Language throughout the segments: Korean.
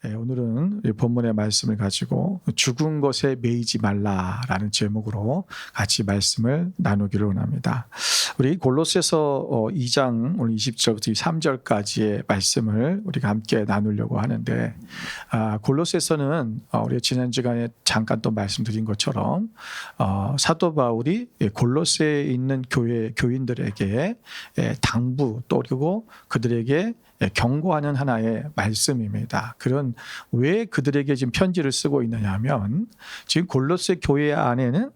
오늘은 이 본문의 말씀을 가지고 죽은 것에 매이지 말라라는 제목으로 같이 말씀을 나누기를 원합니다. 우리 골로새서 2장 오늘 20절부터 3절까지의 말씀을 우리가 함께 나누려고 하는데, 골로새서는 우리가 지난 시간에 잠깐 또 말씀드린 것처럼 사도 바울이 골로새에 있는 교인들에게 당부 또 그리고 그들에게 경고하는 하나의 말씀입니다. 그런 왜 그들에게 지금 편지를 쓰고 있느냐 하면, 지금 골로새 교회 안에는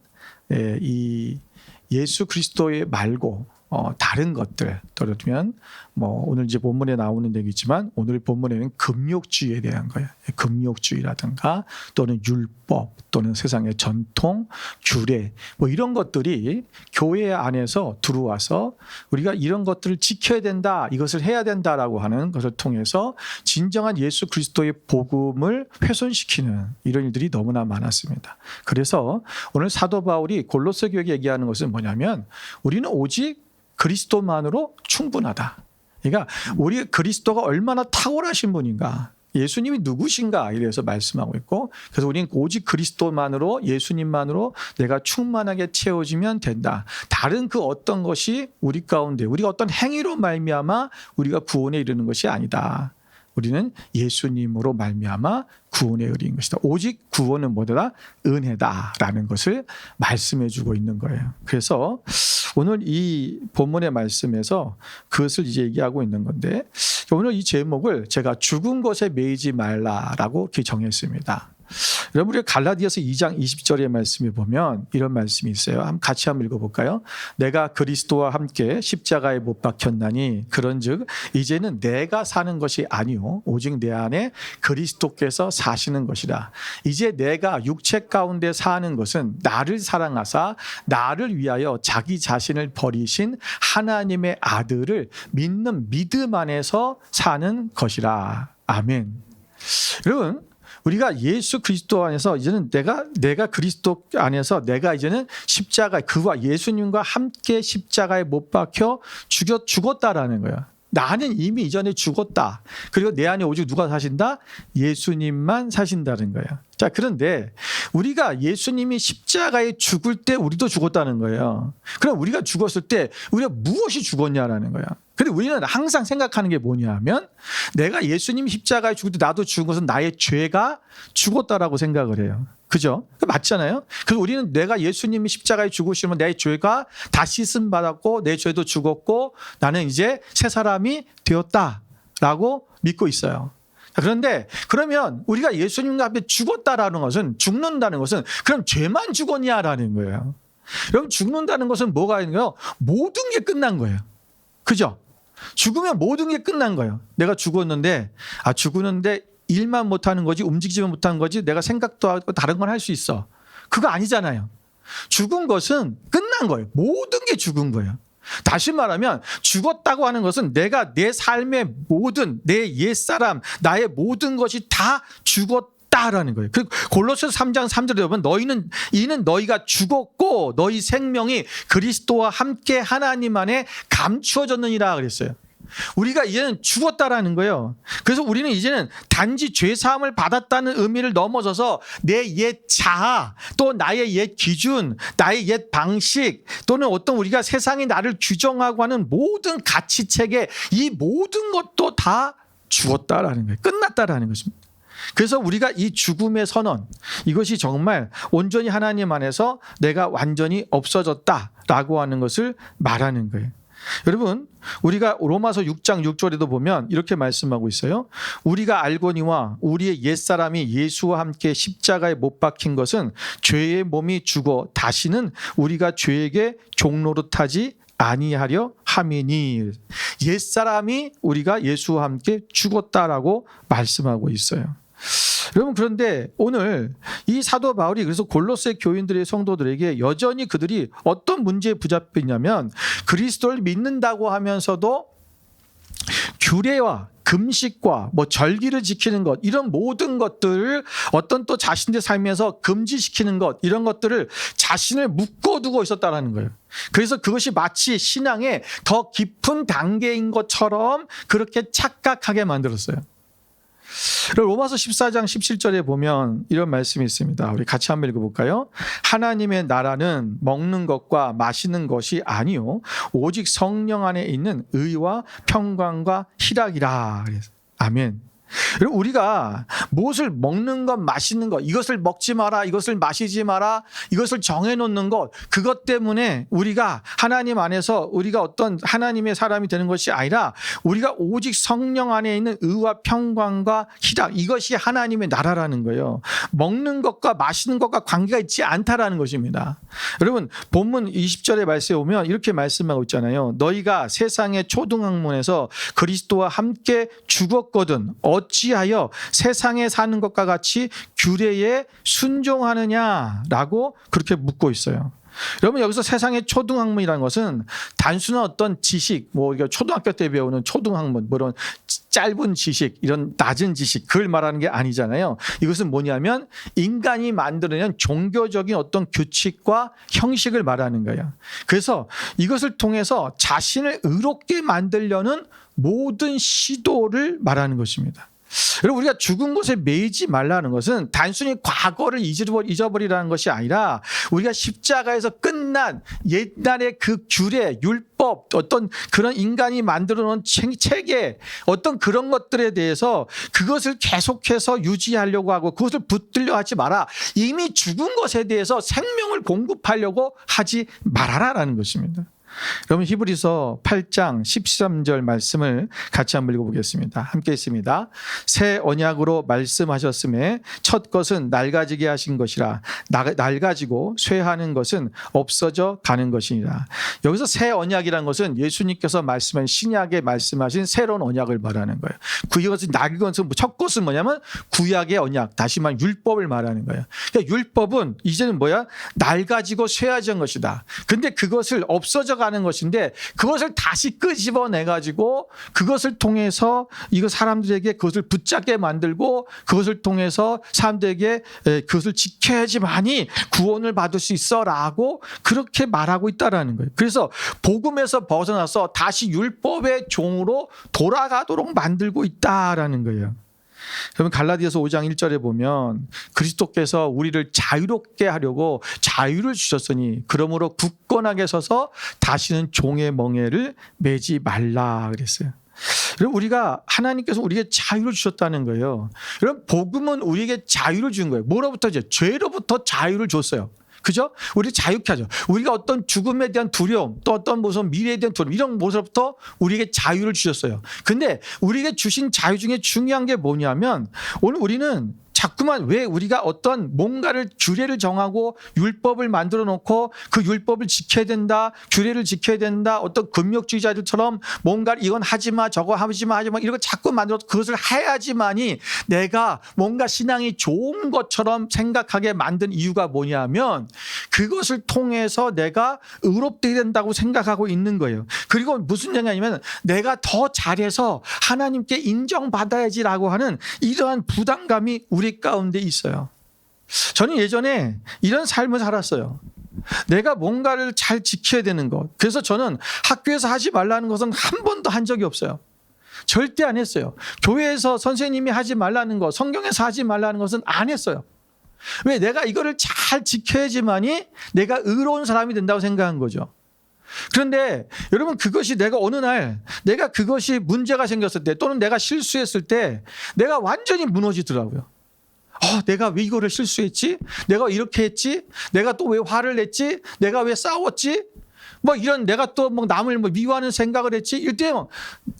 이 예수 그리스도의 말고 다른 것들, 예를 들면 오늘 이제 본문에 나오는 얘기지만 오늘 본문에는 금욕주의에 대한 거예요. 금욕주의라든가 또는 율법 또는 세상의 전통, 규례 이런 것들이 교회 안에서 들어와서 우리가 이런 것들을 지켜야 된다, 이것을 해야 된다라고 하는 것을 통해서 진정한 예수 그리스도의 복음을 훼손시키는 이런 일들이 너무나 많았습니다. 그래서 오늘 사도 바울이 골로새 교회에 얘기하는 것은 뭐냐면, 우리는 오직 그리스도만으로 충분하다. 그러니까 우리 그리스도가 얼마나 탁월하신 분인가, 예수님이 누구신가 이래서 말씀하고 있고, 그래서 우리는 오직 그리스도만으로, 예수님만으로 내가 충만하게 채워지면 된다. 다른 그 어떤 것이 우리 가운데, 우리가 어떤 행위로 말미암아 우리가 구원에 이르는 것이 아니다. 우리는 예수님으로 말미암아 구원에 이르는 것이다. 오직 구원은 뭐다? 은혜다라는 것을 말씀해 주고 있는 거예요. 그래서 오늘 이 본문의 말씀에서 그것을 이제 얘기하고 있는 건데, 오늘 이 제목을 제가 죽은 것에 매이지 말라라고 이렇게 정했습니다. 여러분, 우리가 갈라디아서 2장 20절의 말씀에 보면 이런 말씀이 있어요. 같이 한번 읽어볼까요? 내가 그리스도와 함께 십자가에 못 박혔나니 그런즉 이제는 내가 사는 것이 아니요 오직 내 안에 그리스도께서 사시는 것이라. 이제 내가 육체 가운데 사는 것은 나를 사랑하사 나를 위하여 자기 자신을 버리신 하나님의 아들을 믿는 믿음 안에서 사는 것이라. 아멘. 여러분, 우리가 예수 그리스도 안에서 이제는 내가 그리스도 안에서 내가 이제는 십자가, 그와 예수님과 함께 십자가에 못 박혀 죽었다라는 거예요. 나는 이미 이전에 죽었다. 그리고 내 안에 오직 누가 사신다? 예수님만 사신다는 거예요. 자, 그런데 우리가 예수님이 십자가에 죽을 때 우리도 죽었다는 거예요. 그럼 우리가 죽었을 때 우리가 무엇이 죽었냐라는 거야. 근데 우리는 항상 생각하는 게 뭐냐 하면, 내가 예수님 십자가에 죽을 때 나도 죽은 것은 나의 죄가 죽었다라고 생각을 해요. 그죠? 맞잖아요. 그래서 우리는 내가 예수님이 십자가에 죽으시면 내 죄가 다 씻음 받았고 내 죄도 죽었고 나는 이제 새 사람이 되었다라고 믿고 있어요. 그런데 그러면 우리가 예수님과 함께 죽었다라는 것은, 죽는다는 것은 그럼 죄만 죽었냐라는 거예요. 그럼 죽는다는 것은 뭐가 있는 거예요? 모든 게 끝난 거예요. 그죠? 죽으면 모든 게 끝난 거예요. 내가 죽었는데, 죽었는데 일만 못하는 거지, 움직이지만 못하는 거지, 내가 생각도 하고 다른 건 할 수 있어. 그거 아니잖아요. 죽은 것은 끝난 거예요. 모든 게 죽은 거예요. 다시 말하면 죽었다고 하는 것은 내가 내 삶의 모든, 내 옛사람, 나의 모든 것이 다 죽었다라는 거예요. 그 골로새서 3장 3절에 보면 이는 너희가 죽었고 너희 생명이 그리스도와 함께 하나님 안에 감추어졌느니라 그랬어요. 우리가 이제는 죽었다라는 거예요. 그래서 우리는 이제는 단지 죄사함을 받았다는 의미를 넘어서서 내 옛 자아, 또 나의 옛 기준, 나의 옛 방식, 또는 어떤 우리가 세상이 나를 규정하고 하는 모든 가치체계, 이 모든 것도 다 죽었다라는 거예요. 끝났다라는 것입니다. 그래서 우리가 이 죽음의 선언, 이것이 정말 온전히 하나님 안에서 내가 완전히 없어졌다라고 하는 것을 말하는 거예요. 여러분, 우리가 로마서 6장 6절에도 보면 이렇게 말씀하고 있어요. 우리가 알거니와 우리의 옛사람이 예수와 함께 십자가에 못 박힌 것은 죄의 몸이 죽어 다시는 우리가 죄에게 종노릇하지 아니하려 함이니. 옛사람이 우리가 예수와 함께 죽었다라고 말씀하고 있어요. 여러분, 그런데 오늘 이 사도 바울이 그래서 골로새 교인들의 성도들에게 여전히 그들이 어떤 문제에 붙잡혀 있냐면, 그리스도를 믿는다고 하면서도 규례와 금식과 절기를 지키는 것, 이런 모든 것들을 어떤 또 자신의 삶에서 금지시키는 것, 이런 것들을 자신을 묶어두고 있었다는 거예요. 그래서 그것이 마치 신앙의 더 깊은 단계인 것처럼 그렇게 착각하게 만들었어요. 로마서 14장 17절에 보면 이런 말씀이 있습니다. 우리 같이 한번 읽어볼까요? 하나님의 나라는 먹는 것과 마시는 것이 아니요 오직 성령 안에 있는 의와 평강과 희락이라. 아멘. 여러분, 우리가 무엇을 먹는 것, 마시는 것, 이것을 먹지 마라, 이것을 마시지 마라, 이것을 정해놓는 것, 그것 때문에 우리가 하나님 안에서 우리가 어떤 하나님의 사람이 되는 것이 아니라 우리가 오직 성령 안에 있는 의와 평강과 희락, 이것이 하나님의 나라라는 거예요. 먹는 것과 마시는 것과 관계가 있지 않다라는 것입니다. 여러분, 본문 20절의 말씀에 보면 이렇게 말씀하고 있잖아요. 너희가 세상의 초등학문에서 그리스도와 함께 죽었거든 어찌하여 세상에 사는 것과 같이 규례에 순종하느냐라고 그렇게 묻고 있어요. 여러분, 여기서 세상의 초등학문이라는 것은 단순한 어떤 지식, 초등학교 때 배우는 초등학문, 이런 짧은 지식, 이런 낮은 지식, 그걸 말하는 게 아니잖아요. 이것은 뭐냐면 인간이 만들어낸 종교적인 어떤 규칙과 형식을 말하는 거예요. 그래서 이것을 통해서 자신을 의롭게 만들려는 모든 시도를 말하는 것입니다. 여러분, 우리가 죽은 것에 매이지 말라는 것은 단순히 과거를 잊어버리라는 것이 아니라 우리가 십자가에서 끝난 옛날의 그 규례, 율법, 어떤 그런 인간이 만들어 놓은 체계, 어떤 그런 것들에 대해서 그것을 계속해서 유지하려고 하고 그것을 붙들려 하지 마라. 이미 죽은 것에 대해서 생명을 공급하려고 하지 말아라라는 것입니다. 여러분, 히브리서 8장 13절 말씀을 같이 한번 읽어보겠습니다. 함께 있습니다. 새 언약으로 말씀하셨음에 첫 것은 낡아지게 하신 것이라 낡아지고 쇠하는 것은 없어져 가는 것이니라. 여기서 새 언약이라는 것은 예수님께서 말씀하신 신약에 말씀하신 새로운 언약을 말하는 거예요. 이것은 낡은 것은 첫 것은 뭐냐면 구약의 언약, 다시 말하면 율법을 말하는 거예요. 그러니까 율법은 이제는 낡아지고 쇠해진 것이다. 근데 그것을 없어져 가는 것인데 그것을 다시 끄집어내 가지고 그것을 통해서 이거 사람들에게 그것을 붙잡게 만들고 그것을 통해서 사람들에게 그것을 지켜야지만이 구원을 받을 수 있어라고 그렇게 말하고 있다라는 거예요. 그래서 복음에서 벗어나서 다시 율법의 종으로 돌아가도록 만들고 있다라는 거예요. 여러분, 갈라디아서 5장 1절에 보면 그리스도께서 우리를 자유롭게 하려고 자유를 주셨으니 그러므로 굳건하게 서서 다시는 종의 멍에를 매지 말라 그랬어요. 여러분, 하나님께서 우리에게 자유를 주셨다는 거예요. 여러분, 복음은 우리에게 자유를 준 거예요. 뭐로부터? 죄로부터 자유를 줬어요. 그죠? 우리 자유케 하죠. 우리가 어떤 죽음에 대한 두려움, 또 어떤 무슨 미래에 대한 두려움, 이런 모습부터 우리에게 자유를 주셨어요. 근데 우리에게 주신 자유 중에 중요한 게 뭐냐면 오늘 우리는 자꾸만 왜 우리가 어떤 뭔가를 규례를 정하고 율법을 만들어 놓고 그 율법을 지켜야 된다, 규례를 지켜야 된다, 어떤 금욕주의자들처럼 뭔가 이건 하지 마, 저거 하지 마, 이런 거 자꾸 만들어서 그것을 해야지만이 내가 뭔가 신앙이 좋은 것처럼 생각하게 만든 이유가 뭐냐면 그것을 통해서 내가 의롭게 된다고 생각하고 있는 거예요. 그리고 무슨 얘기냐면 내가 더 잘해서 하나님께 인정받아야지라고 하는 이러한 부담감이 우리 가운데 있어요. 저는 예전에 이런 삶을 살았어요. 내가 뭔가를 잘 지켜야 되는 것. 그래서 저는 학교에서 하지 말라는 것은 한 번도 한 적이 없어요. 절대 안 했어요. 교회에서 선생님이 하지 말라는 것, 성경에서 하지 말라는 것은 안 했어요. 왜? 내가 이거를 잘 지켜야지만이 내가 의로운 사람이 된다고 생각한 거죠. 그런데 여러분, 그것이 내가 어느 날 내가 그것이 문제가 생겼을 때 또는 내가 실수했을 때 내가 완전히 무너지더라고요. 내가 왜 이거를 실수했지? 내가 이렇게 했지? 내가 또 왜 화를 냈지? 내가 왜 싸웠지? 이런 내가 또 남을 미워하는 생각을 했지?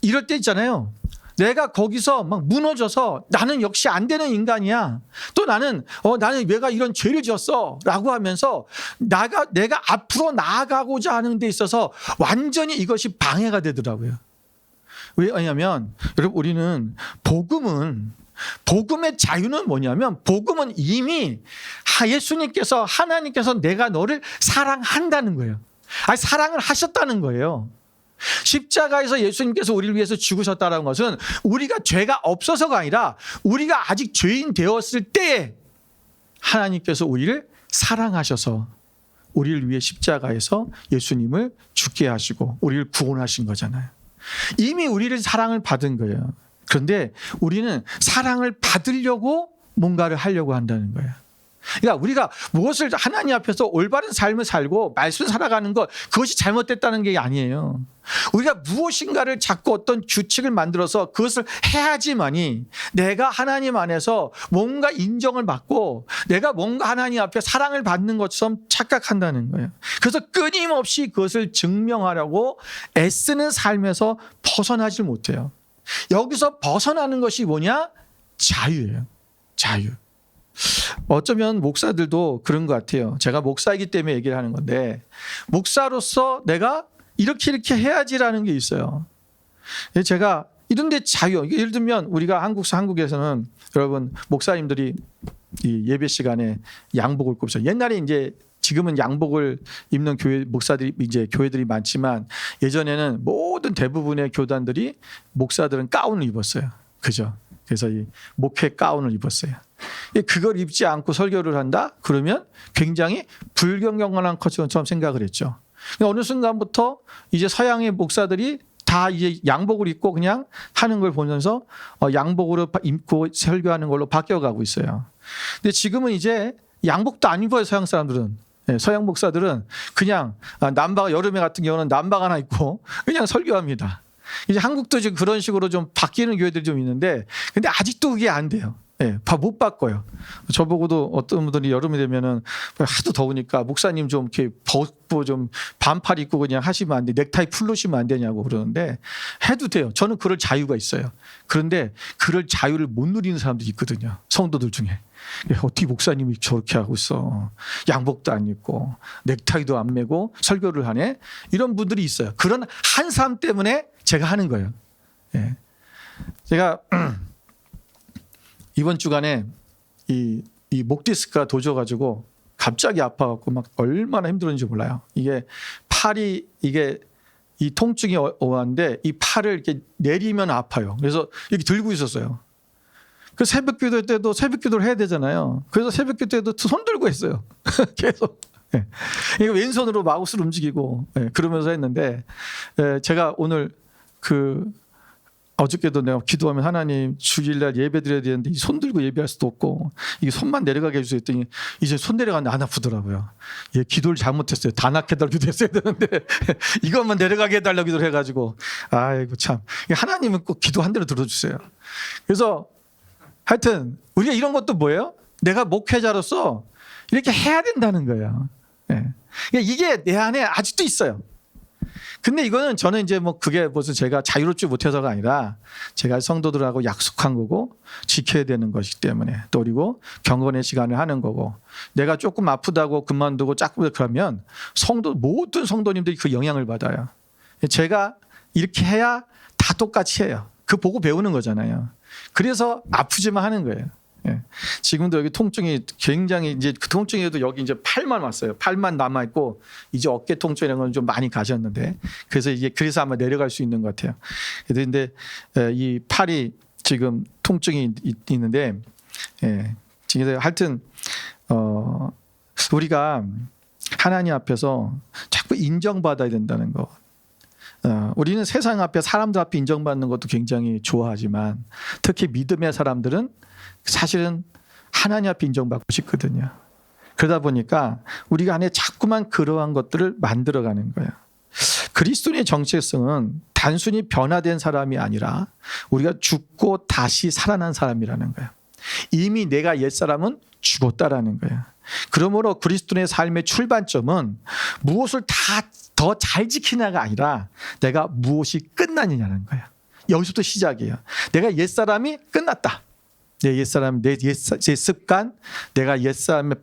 이럴 때 있잖아요. 내가 거기서 막 무너져서 나는 역시 안 되는 인간이야. 또 나는 내가 이런 죄를 지었어 라고 하면서 내가 앞으로 나아가고자 하는 데 있어서 완전히 이것이 방해가 되더라고요. 왜냐하면 여러분, 우리는 복음의 자유는 뭐냐면 복음은 이미 예수님께서 하나님께서 내가 너를 사랑한다는 거예요. 사랑을 하셨다는 거예요. 십자가에서 예수님께서 우리를 위해서 죽으셨다는 것은 우리가 죄가 없어서가 아니라 우리가 아직 죄인 되었을 때에 하나님께서 우리를 사랑하셔서 우리를 위해 십자가에서 예수님을 죽게 하시고 우리를 구원하신 거잖아요. 이미 우리를 사랑을 받은 거예요. 그런데 우리는 사랑을 받으려고 뭔가를 하려고 한다는 거예요. 그러니까 우리가 무엇을 하나님 앞에서 올바른 삶을 살고 말씀 살아가는 것, 그것이 잘못됐다는 게 아니에요. 우리가 무엇인가를 자꾸 어떤 규칙을 만들어서 그것을 해야지만이 내가 하나님 안에서 뭔가 인정을 받고 내가 뭔가 하나님 앞에 사랑을 받는 것처럼 착각한다는 거예요. 그래서 끊임없이 그것을 증명하려고 애쓰는 삶에서 벗어나질 못해요. 여기서 벗어나는 것이 뭐냐? 자유예요. 자유. 어쩌면 목사들도 그런 것 같아요. 제가 목사이기 때문에 얘기를 하는 건데, 목사로서 내가 이렇게 해야지라는 게 있어요. 제가 이런데 자유, 예를 들면 우리가 한국에서는 여러분 목사님들이 이 예배 시간에 양복을 입고, 옛날에 이제 지금은 양복을 입는 교회 목사들이 이제 교회들이 많지만 예전에는 모든 대부분의 교단들이 목사들은 가운을 입었어요. 그죠? 그래서 이 목회 가운을 입었어요. 그걸 입지 않고 설교를 한다? 그러면 굉장히 불경건한 것처럼 생각을 했죠. 어느 순간부터 이제 서양의 목사들이 다 이제 양복을 입고 그냥 하는 걸 보면서 양복으로 입고 설교하는 걸로 바뀌어가고 있어요. 근데 지금은 이제 양복도 안 입어요, 서양 사람들은. 서양 목사들은 그냥 남바가, 여름에 같은 경우는 남바가 하나 입고 그냥 설교합니다. 이제 한국도 지금 그런 식으로 좀 바뀌는 교회들이 좀 있는데, 근데 아직도 그게 안 돼요. 못 바꿔요. 저보고도 어떤 분들이 여름이 되면은 하도 더우니까 목사님 좀 이렇게 벗고 좀 반팔 입고 그냥 하시면 안 돼, 넥타이 풀르시면 안 되냐고 그러는데, 해도 돼요. 저는 그럴 자유가 있어요. 그런데 그럴 자유를 못 누리는 사람들이 있거든요, 성도들 중에. 어떻게 목사님이 저렇게 하고 있어, 양복도 안 입고 넥타이도 안 매고 설교를 하네, 이런 분들이 있어요. 그런 한 사람 때문에 제가 하는 거예요. 제가 이번 주간에 이 목 디스크가 도져가지고 갑자기 아파갖고 막 얼마나 힘들었는지 몰라요. 이게 팔이, 이게 이 통증이 오는데 이 팔을 이렇게 내리면 아파요. 그래서 이렇게 들고 있었어요. 그 새벽 기도 때도 새벽 기도를 해야 되잖아요. 그래서 새벽 기도 때도 손 들고 했어요. 계속. 이거 왼손으로 마우스를 움직이고 그러면서 했는데, 제가 오늘 어저께도 내가 기도하면 하나님 주일날 예배 드려야 되는데 이 손 들고 예배할 수도 없고 이게 손만 내려가게 해주세요 했더니 이제 손 내려가는데 안 아프더라고요. 기도를 잘못했어요. 다 낫게 기도 했어야 되는데 이것만 내려가게 해달라고 기도를 해가지고, 아이고 참, 하나님은 꼭 기도 한 대로 들어주세요. 그래서 하여튼 우리가 이런 것도 뭐예요? 내가 목회자로서 이렇게 해야 된다는 거예요. 이게 내 안에 아직도 있어요. 근데 이거는 저는 이제 뭐 그게 무슨 제가 자유롭지 못해서가 아니라 제가 성도들하고 약속한 거고 지켜야 되는 것이기 때문에, 또 그리고 경건의 시간을 하는 거고, 내가 조금 아프다고 그만두고 자꾸 그러면 모든 성도님들이 그 영향을 받아요. 제가 이렇게 해야 다 똑같이 해요. 그 보고 배우는 거잖아요. 그래서 아프지만 하는 거예요. 지금도 여기 통증이 굉장히, 이제 그 통증에도 여기 이제 팔만 왔어요. 팔만 남아 있고 이제 어깨 통증 이런 건 좀 많이 가셨는데, 그래서 아마 내려갈 수 있는 것 같아요. 그런데 이 팔이 지금 통증이 있는데, 지금 하여튼 우리가 하나님 앞에서 자꾸 인정받아야 된다는 거. 우리는 세상 앞에, 사람들 앞에 인정받는 것도 굉장히 좋아하지만 특히 믿음의 사람들은 사실은 하나님 앞에 인정받고 싶거든요. 그러다 보니까 우리가 안에 자꾸만 그러한 것들을 만들어가는 거예요. 그리스도인의 정체성은 단순히 변화된 사람이 아니라 우리가 죽고 다시 살아난 사람이라는 거예요. 이미 내가 옛사람은 죽었다라는 거예요. 그러므로 그리스도인의 삶의 출발점은 무엇을 다 더 잘 지키냐가 아니라 내가 무엇이 끝나느냐는 거예요. 여기서부터 시작이에요. 내가 옛사람이 끝났다. 내 옛사람, 내 습관, 내가 옛사람의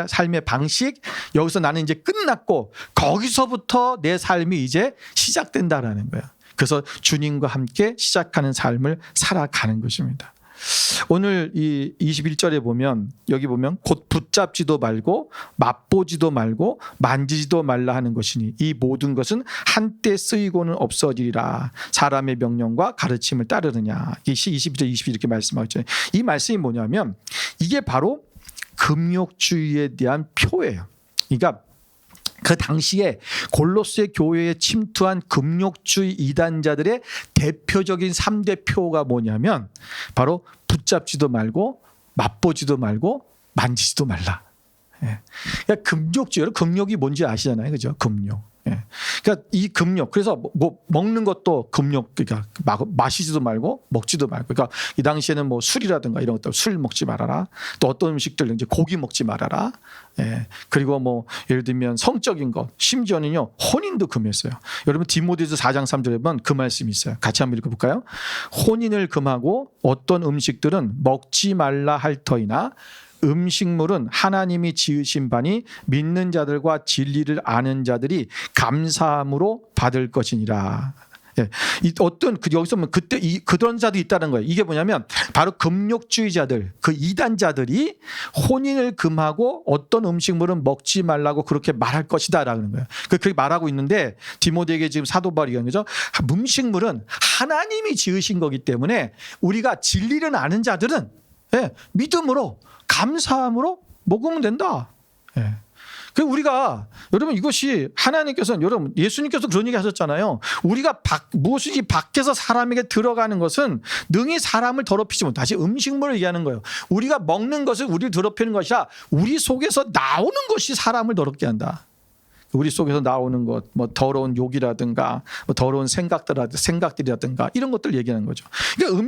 삶의 방식, 여기서 나는 이제 끝났고 거기서부터 내 삶이 이제 시작된다라는 거예요. 그래서 주님과 함께 시작하는 삶을 살아가는 것입니다. 오늘 이 21절에 보면, 여기 보면 곧 붙잡지도 말고 맛보지도 말고 만지지도 말라 하는 것이니 이 모든 것은 한때 쓰이고는 없어지리라. 사람의 명령과 가르침을 따르느냐. 이 시 22절 22 이렇게 말씀하고 있잖아요. 이 말씀이 뭐냐면 이게 바로 금욕주의에 대한 표예요. 그러니까 그 당시에 골로새 교회에 침투한 금욕주의 이단자들의 대표적인 3대 표가 뭐냐면 바로 붙잡지도 말고 맛보지도 말고 만지지도 말라. 예. 그러니까 금욕주의, 금욕이 뭔지 아시잖아요, 그죠? 금욕. 예. 그러니까 이 금욕, 그래서 뭐 먹는 것도 금욕, 그러니까 마시지도 말고 먹지도 말고, 그러니까 이 당시에는 뭐 술이라든가 이런 것들 술 먹지 말아라. 또 어떤 음식들 이제 고기 먹지 말아라. 예. 그리고 뭐 예를 들면 성적인 것, 심지어는요 혼인도 금했어요. 여러분 디모데후서 4장 3절에 보면 그 말씀이 있어요. 같이 한번 읽어볼까요? 혼인을 금하고 어떤 음식들은 먹지 말라 할 터이나 음식물은 하나님이 지으신 바니 믿는 자들과 진리를 아는 자들이 감사함으로 받을 것이니라. 예. 어떤 여기서 보면 그때 그런 자도 있다는 거예요. 이게 뭐냐면 바로 금욕주의자들, 그 이단자들이 혼인을 금하고 어떤 음식물은 먹지 말라고 그렇게 말할 것이다라는 거예요. 그렇게 말하고 있는데 디모데에게 지금 사도 바울이 얘기하는 거죠. 음식물은 하나님이 지으신 거기 때문에 우리가 진리를 아는 자들은 믿음으로 감사함으로 먹으면 된다. 예. 그 우리가 여러분 이것이 하나님께서는 여러분 예수님께서 그런 얘기 하셨잖아요. 우리가 무엇이지 밖에서 사람에게 들어가는 것은 능히 사람을 더럽히지 못. 다시 음식물을 얘기하는 거예요. 우리가 먹는 것을 우리를 더럽히는 것이 아니라 우리 속에서 나오는 것이 사람을 더럽게 한다. 우리 속에서 나오는 것, 뭐 더러운 욕이라든가, 뭐 더러운 생각들이라든가 이런 것들 얘기하는 거죠. 그러니까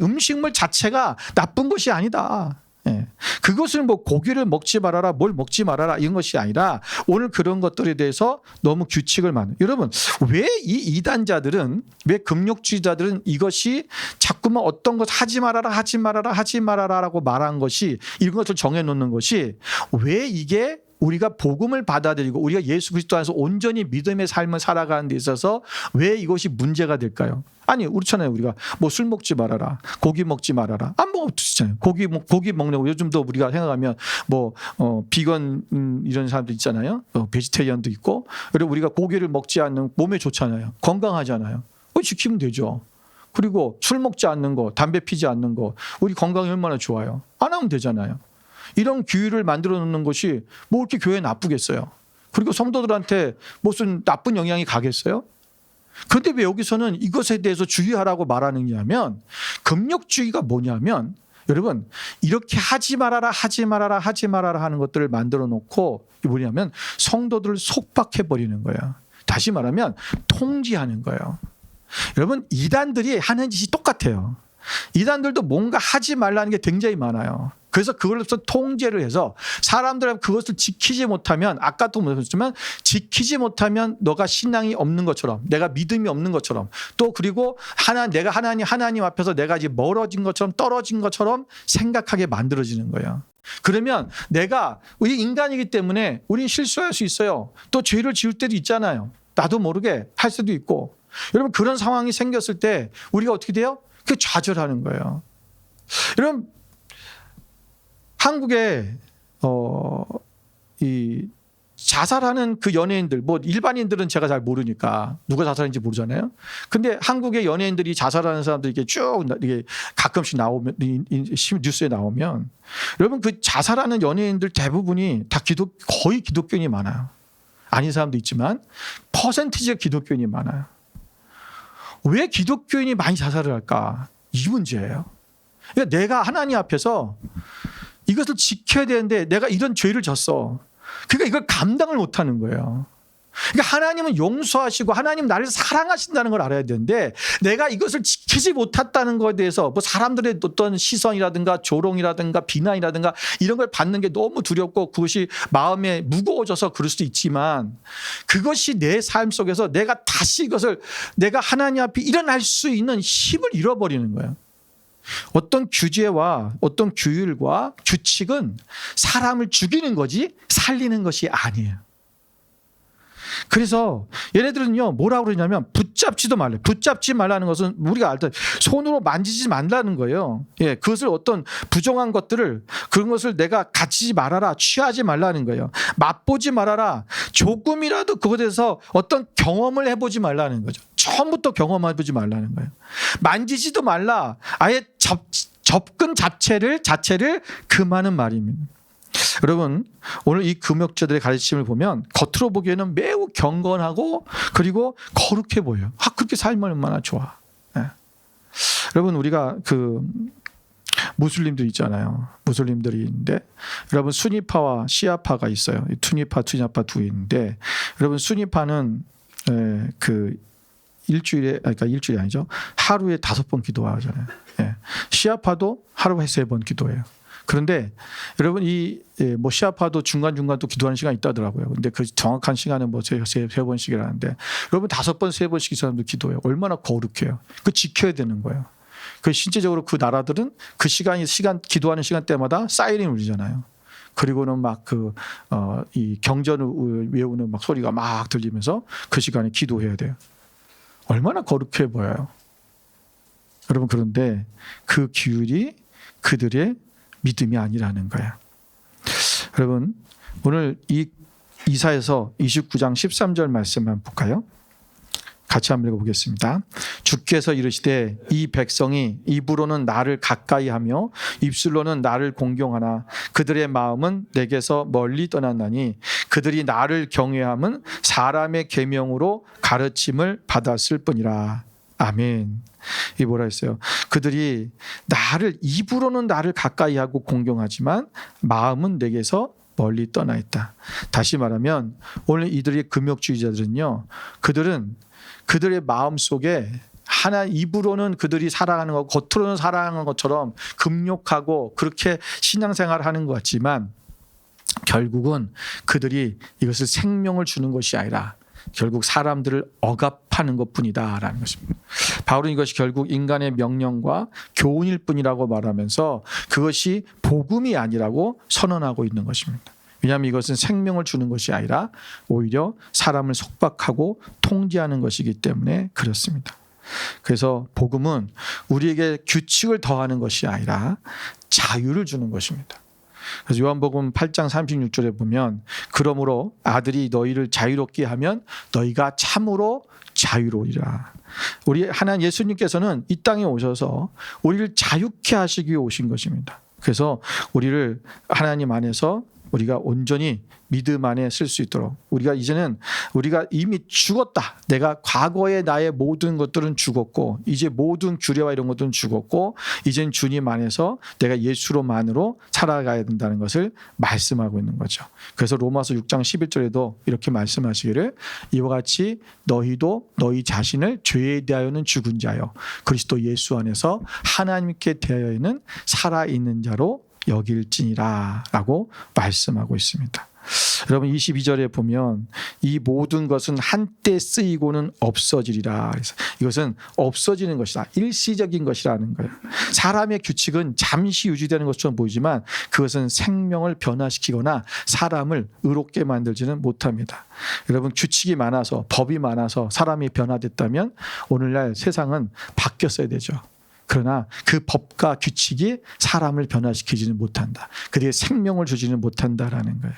음식물 자체가 나쁜 것이 아니다. 예. 그것을 뭐 고기를 먹지 말아라, 뭘 먹지 말아라 이런 것이 아니라 오늘 그런 것들에 대해서 너무 규칙을 여러분 왜 이 이단자들은, 왜 금욕주의자들은 이것이 자꾸만 어떤 것 하지 말아라라고 말한 것이, 이런 것을 정해놓는 것이 왜 이게 우리가 복음을 받아들이고 우리가 예수 그리스도 안에서 온전히 믿음의 삶을 살아가는 데 있어서 왜 이것이 문제가 될까요? 아니 그렇잖아요. 우리가 뭐 술 먹지 말아라, 고기 먹지 말아라, 안 먹어도 되잖아요. 고기 먹는, 요즘도 우리가 생각하면 뭐 비건 이런 사람들 있잖아요. 베지테리언도 있고. 그리고 우리가 고기를 먹지 않는 몸에 좋잖아요. 건강하잖아요. 지키면 되죠. 그리고 술 먹지 않는 거, 담배 피지 않는 거, 우리 건강이 얼마나 좋아요. 안 하면 되잖아요. 이런 규율을 만들어 놓는 것이 뭐 이렇게 교회에 나쁘겠어요. 그리고 성도들한테 무슨 나쁜 영향이 가겠어요? 그런데 왜 여기서는 이것에 대해서 주의하라고 말하느냐면, 금욕주의가 뭐냐면 여러분 이렇게 하지 말아라 하는 것들을 만들어 놓고 뭐냐면 성도들을 속박해 버리는 거예요. 다시 말하면 통제하는 거예요. 여러분 이단들이 하는 짓이 똑같아요. 이단들도 뭔가 하지 말라는 게 굉장히 많아요. 그래서 그걸로서 통제를 해서 사람들은 그것을 지키지 못하면, 아까도 말했지만 지키지 못하면 너가 신앙이 없는 것처럼, 내가 믿음이 없는 것처럼, 또 그리고 내가 하나님 앞에서 내가 이제 멀어진 것처럼, 떨어진 것처럼 생각하게 만들어지는 거예요. 그러면 우리 인간이기 때문에 우리는 실수할 수 있어요. 또 죄를 지을 때도 있잖아요. 나도 모르게 할 수도 있고. 여러분 그런 상황이 생겼을 때 우리가 어떻게 돼요? 그 좌절하는 거예요. 여러분 한국에 이 자살하는 그 연예인들, 뭐 일반인들은 제가 잘 모르니까 누가 자살했는지 모르잖아요. 근데 한국의 연예인들이 자살하는 사람들이 이렇게 쭉 이게 가끔씩 나오면, 뉴스에 나오면, 여러분 그 자살하는 연예인들 대부분이 다 거의 기독교인이 많아요. 아닌 사람도 있지만 퍼센티지가 기독교인이 많아요. 왜 기독교인이 많이 자살을 할까? 이 문제예요. 그러니까 내가 하나님 앞에서 이것을 지켜야 되는데 내가 이런 죄를 졌어. 그러니까 이걸 감당을 못하는 거예요. 그러니까 하나님은 용서하시고 하나님 나를 사랑하신다는 걸 알아야 되는데, 내가 이것을 지키지 못했다는 것에 대해서 뭐 사람들의 어떤 시선이라든가 조롱이라든가 비난이라든가 이런 걸 받는 게 너무 두렵고 그것이 마음에 무거워져서 그럴 수도 있지만, 그것이 내 삶 속에서 내가 다시 내가 하나님 앞에 일어날 수 있는 힘을 잃어버리는 거예요. 어떤 규제와 어떤 규율과 규칙은 사람을 죽이는 거지 살리는 것이 아니에요. 그래서 얘네들은요 뭐라고 그러냐면 붙잡지도 말래. 붙잡지 말라는 것은 우리가 알던 손으로 만지지 말라는 거예요. 예, 그것을 어떤 부정한 것들을, 그런 것을 내가 가지지 말아라, 취하지 말라는 거예요. 맛보지 말아라. 조금이라도 그것에 대해서 어떤 경험을 해보지 말라는 거죠. 처음부터 경험해보지 말라는 거예요. 만지지도 말라. 아예 접근 자체를 금하는 말입니다. 여러분, 오늘 이 금욕자들의 가르침을 보면 겉으로 보기에는 매우 경건하고 그리고 거룩해 보여요. 그렇게 살면 얼마나 좋아. 예. 여러분, 우리가 무슬림들 있잖아요. 무슬림들이 있는데, 여러분 수니파와 시아파가 있어요. 투니파, 투냐파 두 있는데, 여러분 수니파는 그러니까 일주일이 아니죠. 하루에 5번 기도하잖아요. 예. 시아파도 하루에 3번 기도해요. 그런데 여러분 뭐 시아파도 중간중간 또 기도하는 시간이 있다더라고요. 근데 그 정확한 시간은 뭐 세 번씩이라는데, 여러분 5번, 3번씩 이 사람들 기도해요. 얼마나 거룩해요. 그 지켜야 되는 거예요. 그 신체적으로 그 나라들은 그 시간 기도하는 시간 때마다 사이렌 울리잖아요. 그리고는 막 이 경전을 외우는 막 소리가 막 들리면서 그 시간에 기도해야 돼요. 얼마나 거룩해 보여요. 여러분, 그런데 그 기율이 그들의 믿음이 아니라는 거야. 여러분, 오늘 이 이사야서 29장 13절 말씀 한번 볼까요? 같이 한번 읽어보겠습니다. 주께서 이르시되 이 백성이 입으로는 나를 가까이하며 입술로는 나를 공경하나 그들의 마음은 내게서 멀리 떠났나니 그들이 나를 경외함은 사람의 계명으로 가르침을 받았을 뿐이라. 아멘. 이 뭐라 했어요? 그들이 입으로는 나를 가까이하고 공경하지만 마음은 내게서 멀리 떠나 있다. 다시 말하면 오늘 이들의 금욕주의자들은요, 그들의 마음 속에 입으로는 그들이 사랑하는 것, 겉으로는 사랑하는 것처럼 금욕하고 그렇게 신앙생활을 하는 것 같지만 결국은 그들이 이것을 생명을 주는 것이 아니라 결국 사람들을 억압하는 것뿐이다라는 것입니다. 바울은 이것이 결국 인간의 명령과 교훈일 뿐이라고 말하면서 그것이 복음이 아니라고 선언하고 있는 것입니다. 왜냐하면 이것은 생명을 주는 것이 아니라 오히려 사람을 속박하고 통제하는 것이기 때문에 그렇습니다. 그래서 복음은 우리에게 규칙을 더하는 것이 아니라 자유를 주는 것입니다. 그래서 요한복음 8장 36절에 보면 그러므로 아들이 너희를 자유롭게 하면 너희가 참으로 자유로우리라. 우리 하나님 예수님께서는 이 땅에 오셔서 우리를 자유케 하시기 위해 오신 것입니다. 그래서 우리를 하나님 안에서 우리가 온전히 믿음 안에 쓸 수 있도록 우리가 이미 죽었다. 내가 과거에 나의 모든 것들은 죽었고 이제 모든 규례와 이런 것들은 죽었고 이젠 주님 안에서 내가 예수로만으로 살아가야 된다는 것을 말씀하고 있는 거죠. 그래서 로마서 6장 11절에도 이렇게 말씀하시기를 이와 같이 너희도 너희 자신을 죄에 대하여는 죽은 자요 그리스도 예수 안에서 하나님께 대하여는 살아있는 자로 여길지니라 라고 말씀하고 있습니다. 여러분 22절에 보면 이 모든 것은 한때 쓰이고는 없어지리라. 그래서 이것은 없어지는 것이다. 일시적인 것이라는 거예요. 사람의 규칙은 잠시 유지되는 것처럼 보이지만 그것은 생명을 변화시키거나 사람을 의롭게 만들지는 못합니다. 여러분 규칙이 많아서 법이 많아서 사람이 변화됐다면 오늘날 세상은 바뀌었어야 되죠. 그러나 그 법과 규칙이 사람을 변화시키지는 못한다. 그들에게 생명을 주지는 못한다라는 거예요.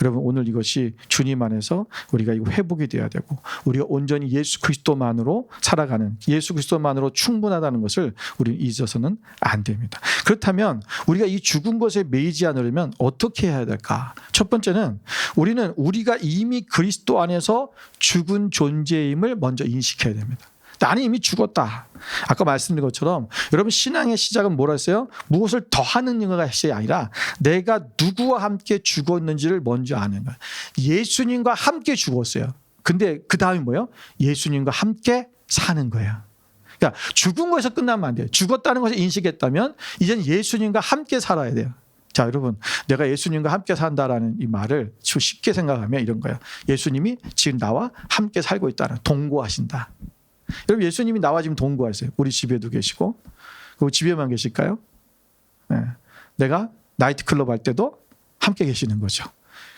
여러분 오늘 이것이 주님 안에서 우리가 이거 회복이 돼야 되고 우리가 온전히 예수 그리스도만으로 살아가는 예수 그리스도만으로 충분하다는 것을 우리는 잊어서는 안 됩니다. 그렇다면 우리가 이 죽은 것에 매이지 않으려면 어떻게 해야 될까? 첫 번째는 우리가 이미 그리스도 안에서 죽은 존재임을 먼저 인식해야 됩니다. 나는 이미 죽었다. 아까 말씀드린 것처럼 여러분 신앙의 시작은 뭐라 했어요? 무엇을 더하는 것이 아니라 내가 누구와 함께 죽었는지를 먼저 아는 거예요. 예수님과 함께 죽었어요. 근데 그 다음이 뭐예요? 예수님과 함께 사는 거예요. 그러니까 죽은 거에서 끝나면 안 돼요. 죽었다는 것을 인식했다면 이제는 예수님과 함께 살아야 돼요. 자, 여러분, 내가 예수님과 함께 산다라는 이 말을 쉽게 생각하면 이런 거예요. 예수님이 지금 나와 함께 살고 있다는, 동거하신다. 여러분 예수님이 나와 지금 동거하세요. 우리 집에도 계시고 그리고 집에만 계실까요? 네. 내가 나이트클럽 할 때도 함께 계시는 거죠.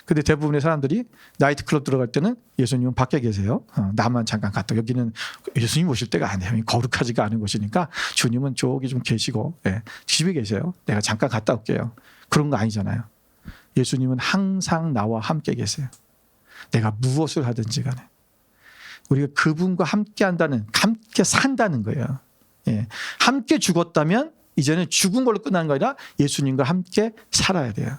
근데 대부분의 사람들이 나이트클럽 들어갈 때는 예수님은 밖에 계세요. 나만 잠깐 갔다. 여기는 예수님 오실 때가 아니에요. 거룩하지가 않은 곳이니까 주님은 저기 좀 계시고 집에 계세요. 내가 잠깐 갔다 올게요. 그런 거 아니잖아요. 예수님은 항상 나와 함께 계세요. 내가 무엇을 하든지 간에. 우리가 그분과 함께 산다는 거예요. 예. 함께 죽었다면 이제는 죽은 걸로 끝나는 거 아니라 예수님과 함께 살아야 돼요.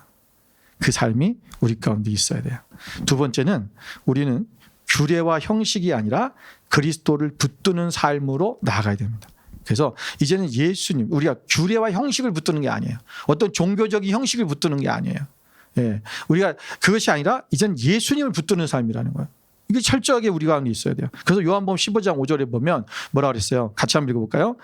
그 삶이 우리 가운데 있어야 돼요. 두 번째는 우리는 규례와 형식이 아니라 그리스도를 붙드는 삶으로 나아가야 됩니다. 그래서 이제는 예수님, 우리가 규례와 형식을 붙드는 게 아니에요. 어떤 종교적인 형식을 붙드는 게 아니에요. 예, 우리가 그것이 아니라 이제는 예수님을 붙드는 삶이라는 거예요. 이게 철저하게 우리 가운데 있어야 돼요. 그래서 요한복음 15장 5절에 보면 뭐라 그랬어요? 같이 한번 읽어볼까요?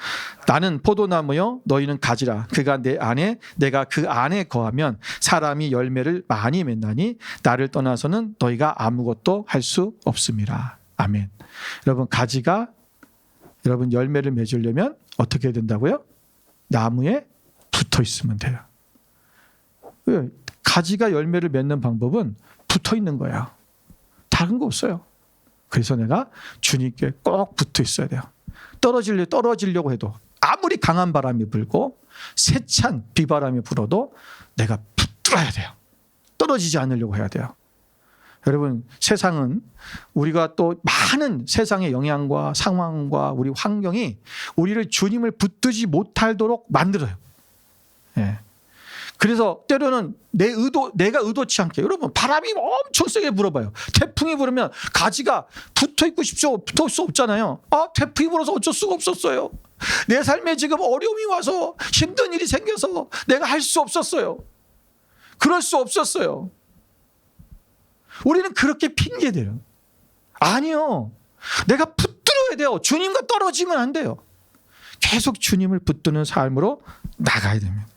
나는 포도나무요 너희는 가지라. 그가 내 안에 내가 그 안에 거하면 사람이 열매를 많이 맺나니 나를 떠나서는 너희가 아무것도 할 수 없음이라. 아멘. 여러분 가지가 여러분 열매를 맺으려면 어떻게 해야 된다고요? 나무에 붙어 있으면 돼요. 가지가 열매를 맺는 방법은 붙어 있는 거야. 다른 거 없어요. 그래서 내가 주님께 꼭 붙어 있어야 돼요. 떨어지려고 해도 아무리 강한 바람이 불고 세찬 비바람이 불어도 내가 붙들어야 돼요. 떨어지지 않으려고 해야 돼요. 여러분 세상은 우리가 또 많은 세상의 영향과 상황과 우리 환경이 우리를 주님을 붙들지 못하도록 만들어요. 예. 그래서 때로는 내가 의도치 않게 여러분 바람이 엄청 세게 불어봐요. 태풍이 불으면 가지가 붙어 있고 싶죠. 붙을 수 없잖아요. 태풍이 불어서 어쩔 수가 없었어요. 내 삶에 지금 어려움이 와서 힘든 일이 생겨서 내가 할 수 없었어요. 그럴 수 없었어요. 우리는 그렇게 핑계대요. 아니요. 내가 붙들어야 돼요. 주님과 떨어지면 안 돼요. 계속 주님을 붙드는 삶으로 나가야 됩니다.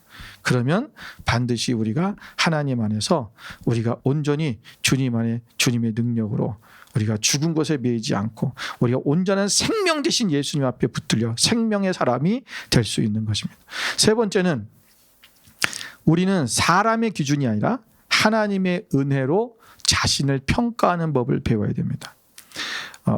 그러면 반드시 우리가 하나님 안에서 우리가 온전히 주님 안에 주님의 능력으로 우리가 죽은 것에 매이지 않고 우리가 온전한 생명 되신 예수님 앞에 붙들려 생명의 사람이 될 수 있는 것입니다. 세 번째는 우리는 사람의 기준이 아니라 하나님의 은혜로 자신을 평가하는 법을 배워야 됩니다.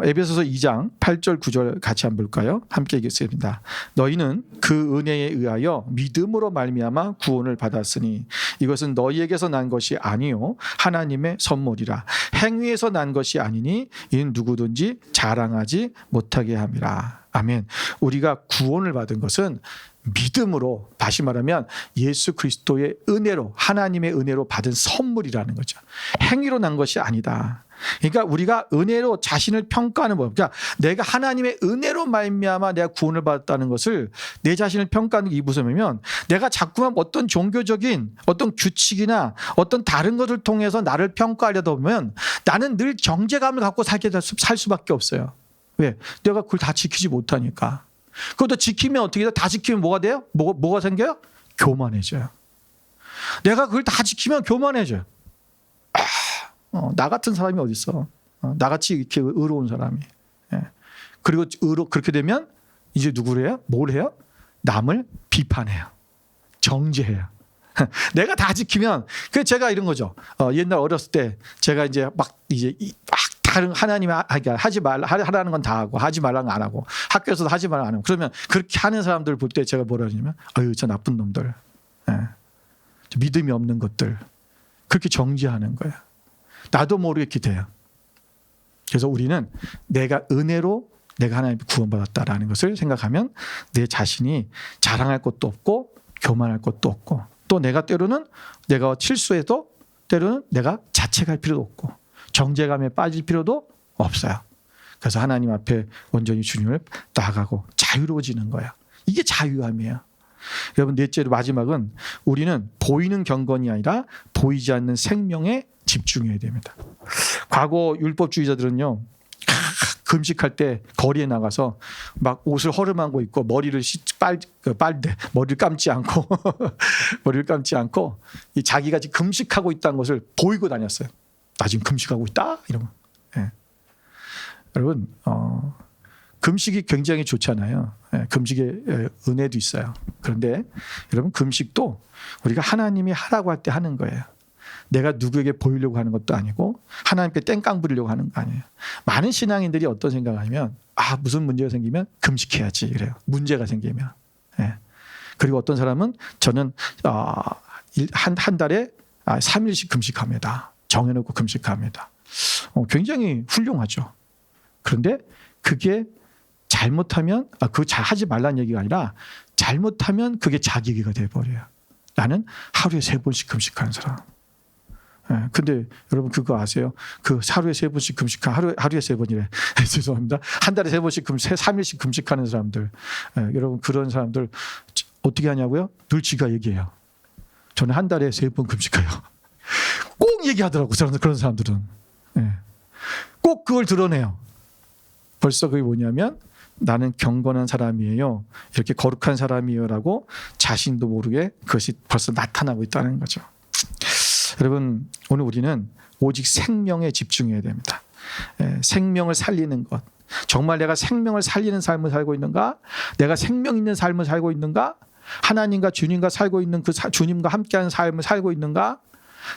에베소서 2장 8절 9절 같이 한번 볼까요? 함께 읽겠습니다. 너희는 그 은혜에 의하여 믿음으로 말미암아 구원을 받았으니 이것은 너희에게서 난 것이 아니요 하나님의 선물이라. 행위에서 난 것이 아니니 이는 누구든지 자랑하지 못하게 함이라. 아멘. 우리가 구원을 받은 것은 믿음으로, 다시 말하면 예수 그리스도의 은혜로, 하나님의 은혜로 받은 선물이라는 거죠. 행위로 난 것이 아니다. 그러니까 우리가 은혜로 자신을 평가하는 법, 그러니까 내가 하나님의 은혜로 말미암아 내가 구원을 받았다는 것을 내 자신을 평가하는 게 무슨 말이냐면 내가 자꾸만 어떤 종교적인 어떤 규칙이나 어떤 다른 것을 통해서 나를 평가하려다 보면 나는 늘 정죄감을 갖고 살 수밖에 없어요. 왜? 내가 그걸 다 지키지 못하니까. 그것도 지키면 어떻게 돼요? 다 지키면 뭐가 돼요? 뭐가 생겨요? 교만해져요. 내가 그걸 다 지키면 교만해져요. 나 같은 사람이 어디 있어? 나같이 이렇게 의로운 사람이. 예. 그리고 그렇게 되면 이제 누구를 해요? 뭘 해요? 남을 비판해요. 정죄해요. 내가 다 지키면, 그 제가 이런 거죠. 옛날 어렸을 때 제가 이제 막 다른 하나님이 하지 말라 하라는 건 다 하고 하지 말라는 건 안 하고 학교에서도 하지 말라 안 하고 그러면 그렇게 하는 사람들 볼 때 제가 뭐라 하냐면 저 나쁜 놈들, 저 믿음이 없는 것들, 그렇게 정죄하는 거예요. 나도 모르게 기대요. 그래서 우리는 내가 은혜로 내가 하나님께 구원받았다라는 것을 생각하면 내 자신이 자랑할 것도 없고 교만할 것도 없고 또 내가 때로는 내가 실수해도 때로는 내가 자책할 필요도 없고 정죄감에 빠질 필요도 없어요. 그래서 하나님 앞에 온전히 주님을 나아가고 자유로워지는 거예요. 이게 자유함이에요. 여러분 넷째로 마지막은 우리는 보이는 경건이 아니라 보이지 않는 생명에 집중해야 됩니다. 과거 율법주의자들은요 금식할 때 거리에 나가서 막 옷을 허름한 거 입고 머리를 머리를 감지 않고 머리를 감지 않고 이 자기가 지금 금식하고 있다는 것을 보이고 다녔어요. 나 지금 금식하고 있다 이러면. 예. 여러분 금식이 굉장히 좋잖아요. 예, 금식의 은혜도 있어요. 그런데 여러분 금식도 우리가 하나님이 하라고 할 때 하는 거예요. 내가 누구에게 보이려고 하는 것도 아니고 하나님께 땡깡 부리려고 하는 거 아니에요. 많은 신앙인들이 어떤 생각을 하냐면 무슨 문제가 생기면 금식해야지 그래요. 문제가 생기면. 예. 그리고 어떤 사람은 저는 한 달에 3일씩 금식합니다. 정해놓고 금식합니다. 굉장히 훌륭하죠. 그런데 그게 잘못하면 그거 잘 하지 말라는 얘기가 아니라 잘못하면 그게 자기계가 돼버려요. 나는 하루에 3번씩 금식하는 사람. 근데 여러분 그거 아세요? 그 하루에 3번씩 금식한 하루에 3번이래. 죄송합니다. 한 달에 3번씩 3일씩 금식하는 사람들. 여러분 그런 사람들 어떻게 하냐고요? 늘 지가 얘기해요. 저는 한 달에 3번 금식해요. 꼭 얘기하더라고 그런 사람들은. 꼭 그걸 드러내요. 벌써 그게 뭐냐면 나는 경건한 사람이에요. 이렇게 거룩한 사람이에요라고 자신도 모르게 그것이 벌써 나타나고 있다는 거죠. 여러분 오늘 우리는 오직 생명에 집중해야 됩니다. 생명을 살리는 것. 정말 내가 생명을 살리는 삶을 살고 있는가? 내가 생명 있는 삶을 살고 있는가? 하나님과 주님과 살고 있는 그 주님과 함께하는 삶을 살고 있는가?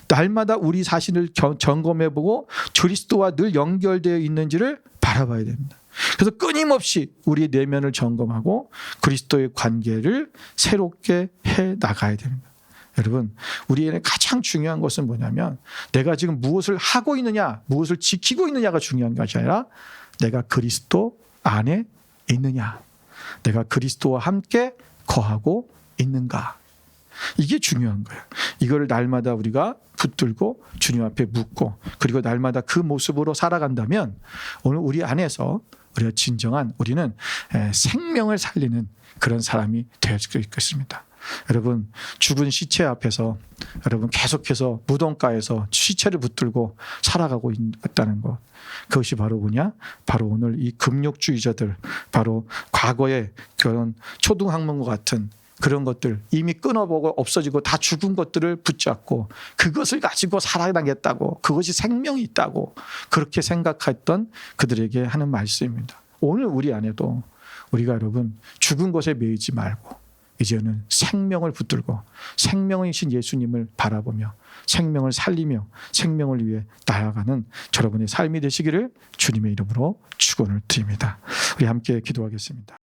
날마다 우리 자신을 점검해보고 그리스도와 늘 연결되어 있는지를 바라봐야 됩니다. 그래서 끊임없이 우리의 내면을 점검하고 그리스도의 관계를 새롭게 해 나가야 됩니다. 여러분 우리에게 가장 중요한 것은 뭐냐면 내가 지금 무엇을 하고 있느냐 무엇을 지키고 있느냐가 중요한 것이 아니라 내가 그리스도 안에 있느냐 내가 그리스도와 함께 거하고 있는가 이게 중요한 거예요. 이걸 날마다 우리가 붙들고 주님 앞에 묻고 그리고 날마다 그 모습으로 살아간다면 오늘 우리 안에서 우리가 진정한 우리는 생명을 살리는 그런 사람이 될 수 있겠습니다. 여러분 죽은 시체 앞에서 여러분 계속해서 무덤가에서 시체를 붙들고 살아가고 있다는 것 그것이 바로 뭐냐? 바로 오늘 이 금욕주의자들 바로 과거의 그런 초등학문과 같은 그런 것들 이미 끊어보고 없어지고 다 죽은 것들을 붙잡고 그것을 가지고 살아나겠다고 그것이 생명이 있다고 그렇게 생각했던 그들에게 하는 말씀입니다. 오늘 우리 안에도 우리가 여러분 죽은 것에 매이지 말고 이제는 생명을 붙들고 생명이신 예수님을 바라보며 생명을 살리며 생명을 위해 나아가는 여러분의 삶이 되시기를 주님의 이름으로 축원을 드립니다. 우리 함께 기도하겠습니다.